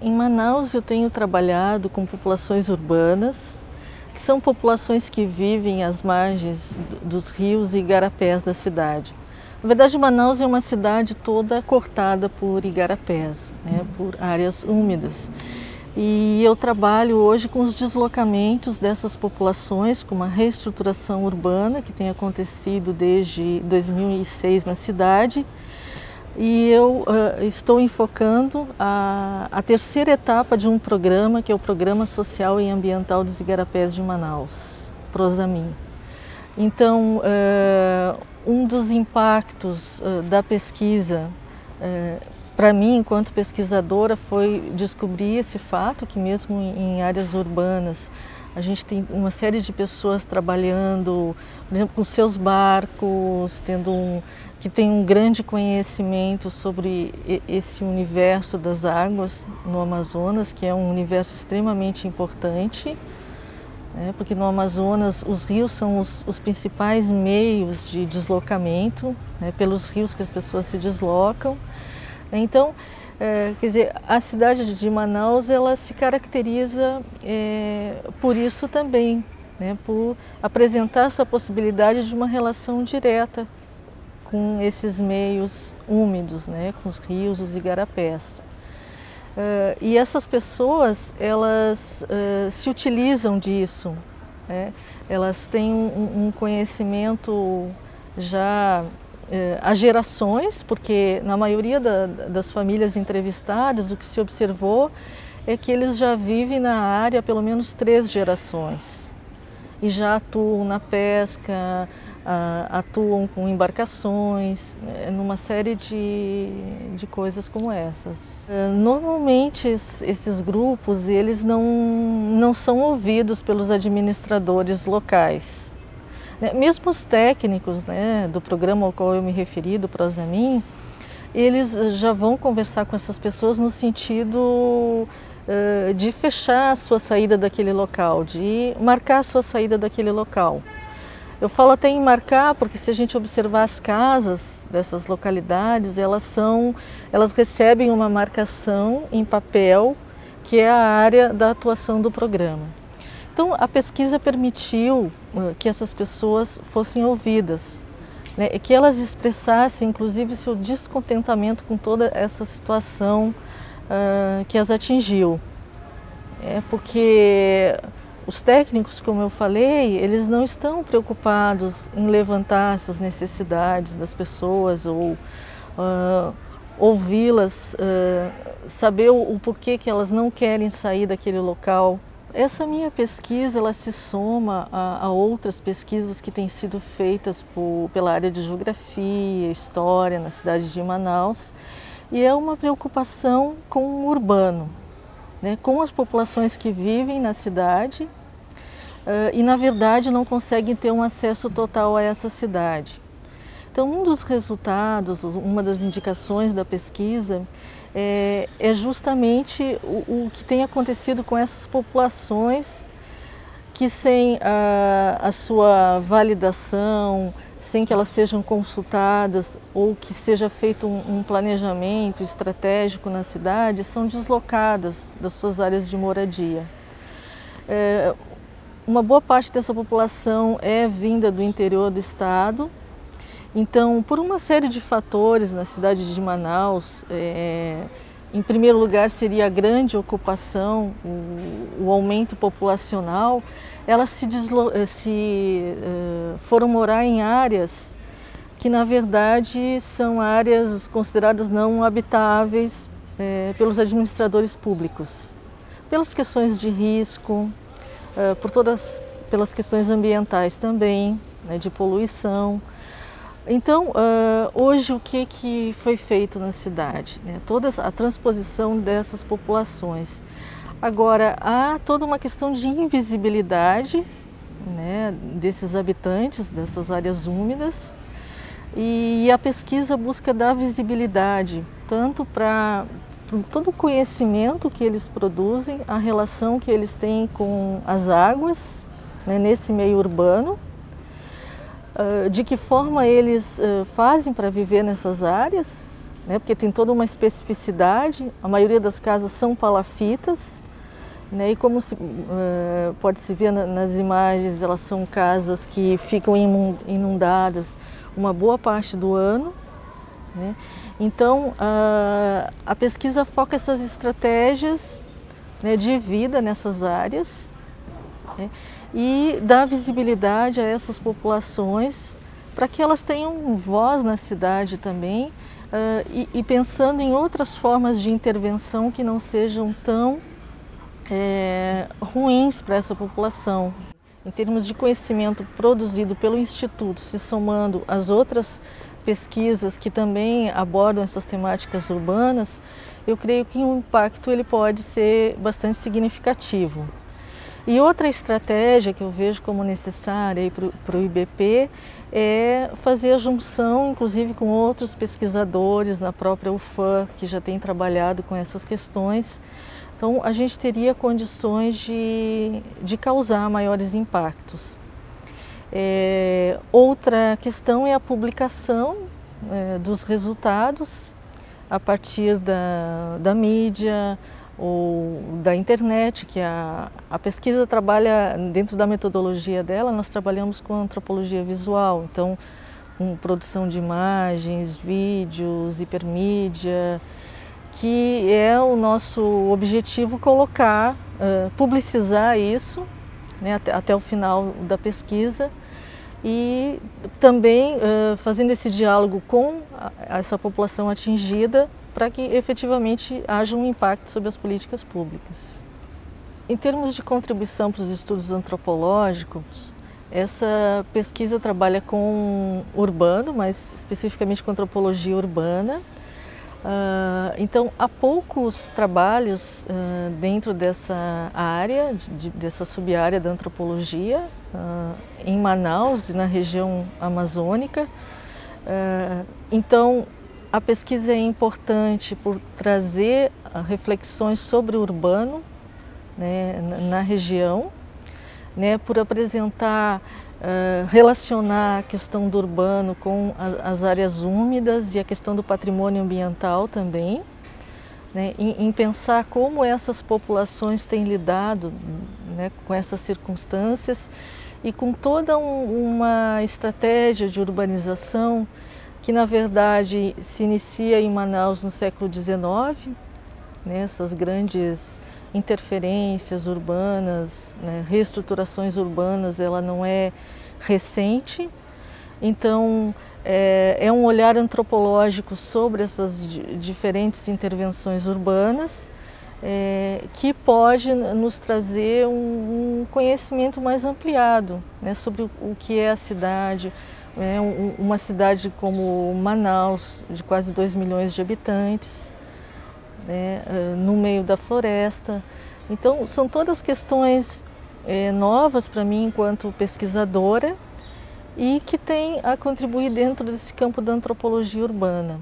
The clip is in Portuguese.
Em Manaus eu tenho trabalhado com populações urbanas, que são populações que vivem às margens dos rios e igarapés da cidade. Na verdade, Manaus é uma cidade toda cortada por igarapés, né, por áreas úmidas. E eu trabalho hoje com os deslocamentos dessas populações, com uma reestruturação urbana que tem acontecido desde 2006 na cidade. E eu estou enfocando a terceira etapa de um programa, que é o Programa Social e Ambiental dos Igarapés de Manaus, Prosamin. Então, um dos impactos da pesquisa, para mim, enquanto pesquisadora, foi descobrir esse fato que mesmo em áreas urbanas, a gente tem uma série de pessoas trabalhando, por exemplo, com seus barcos, que tem um grande conhecimento sobre esse universo das águas no Amazonas, que é um universo extremamente importante, né, porque no Amazonas os rios são os principais meios de deslocamento, né, pelos rios que as pessoas se deslocam. Então, quer dizer, a cidade de Manaus ela se caracteriza por isso também, né, por apresentar essa possibilidade de uma relação direta com esses meios úmidos, né, com os rios, os igarapés. E essas pessoas, elas se utilizam disso, né? Elas têm um conhecimento já há gerações, porque na maioria das famílias entrevistadas, o que se observou é que eles já vivem na área há pelo menos 3 gerações e já atuam na pesca, atuam com embarcações, numa série de coisas como essas. Normalmente esses grupos eles não são ouvidos pelos administradores locais. Mesmo os técnicos, né, do programa ao qual eu me referi, do Prosamin, eles já vão conversar com essas pessoas no sentido de fechar a sua saída daquele local, de marcar a sua saída daquele local. Eu falo até em marcar porque se a gente observar as casas dessas localidades, elas recebem uma marcação em papel que é a área da atuação do programa. Então a pesquisa permitiu que essas pessoas fossem ouvidas, né, e que elas expressassem inclusive seu descontentamento com toda essa situação que as atingiu. Porque os técnicos, como eu falei, eles não estão preocupados em levantar essas necessidades das pessoas ou ouvi-las, saber o porquê que elas não querem sair daquele local. Essa minha pesquisa ela se soma a outras pesquisas que têm sido feitas pela área de geografia, história na cidade de Manaus, e é uma preocupação com o urbano, né, com as populações que vivem na cidade e, na verdade, não conseguem ter um acesso total a essa cidade. Então, um dos resultados, uma das indicações da pesquisa é justamente o que tem acontecido com essas populações que, sem a sua validação, sem que elas sejam consultadas ou que seja feito um planejamento estratégico na cidade, são deslocadas das suas áreas de moradia. Uma boa parte dessa população é vinda do interior do estado, então, por uma série de fatores na cidade de Manaus, em primeiro lugar seria a grande ocupação, o aumento populacional, elas foram morar em áreas que, na verdade, são áreas consideradas não habitáveis pelos administradores públicos, pelas questões de risco, pelas questões ambientais também, né, de poluição. Então, hoje o que foi feito na cidade? Né? Toda a transposição dessas populações. Agora, há toda uma questão de invisibilidade, né, desses habitantes, dessas áreas úmidas, e a pesquisa busca dar visibilidade, tanto para todo o conhecimento que eles produzem, a relação que eles têm com as águas, né, nesse meio urbano, de que forma eles fazem para viver nessas áreas, né, porque tem toda uma especificidade. A maioria das casas são palafitas, né, e como pode-se ver nas imagens, elas são casas que ficam inundadas uma boa parte do ano, né? Então a pesquisa foca essas estratégias, né, de vida nessas áreas, né, e dá visibilidade a essas populações para que elas tenham voz na cidade também, e pensando em outras formas de intervenção que não sejam tão ruins para essa população. Em termos de conhecimento produzido pelo Instituto, se somando às outras pesquisas que também abordam essas temáticas urbanas, eu creio que o impacto ele pode ser bastante significativo. E outra estratégia que eu vejo como necessária para o IBP é fazer a junção, inclusive com outros pesquisadores na própria UFAM, que já tem trabalhado com essas questões. Então, a gente teria condições de causar maiores impactos. Outra questão é a publicação dos resultados a partir da mídia ou da internet, que a pesquisa trabalha, dentro da metodologia dela, nós trabalhamos com antropologia visual, então com produção de imagens, vídeos, hipermídia, que é o nosso objetivo colocar, publicizar isso, né, até o final da pesquisa, e também fazendo esse diálogo com essa população atingida para que efetivamente haja um impacto sobre as políticas públicas. Em termos de contribuição para os estudos antropológicos, essa pesquisa trabalha com urbano, mas especificamente com antropologia urbana. Então, há poucos trabalhos dentro dessa área, dessa sub-área da antropologia, em Manaus e na região amazônica. Então, a pesquisa é importante por trazer reflexões sobre o urbano, né, na região, né, por apresentar, relacionar a questão do urbano com as áreas úmidas e a questão do patrimônio ambiental também, né, em pensar como essas populações têm lidado, né, com essas circunstâncias e com toda uma estratégia de urbanização que na verdade se inicia em Manaus no século XIX, né, essas grandes interferências urbanas, né, reestruturações urbanas, ela não é recente. Então é um olhar antropológico sobre essas diferentes intervenções urbanas, que pode nos trazer um conhecimento mais ampliado, né, sobre o que é a cidade, uma cidade como Manaus, de quase 2 milhões de habitantes, né, no meio da floresta. Então, são todas questões novas para mim enquanto pesquisadora e que têm a contribuir dentro desse campo da antropologia urbana.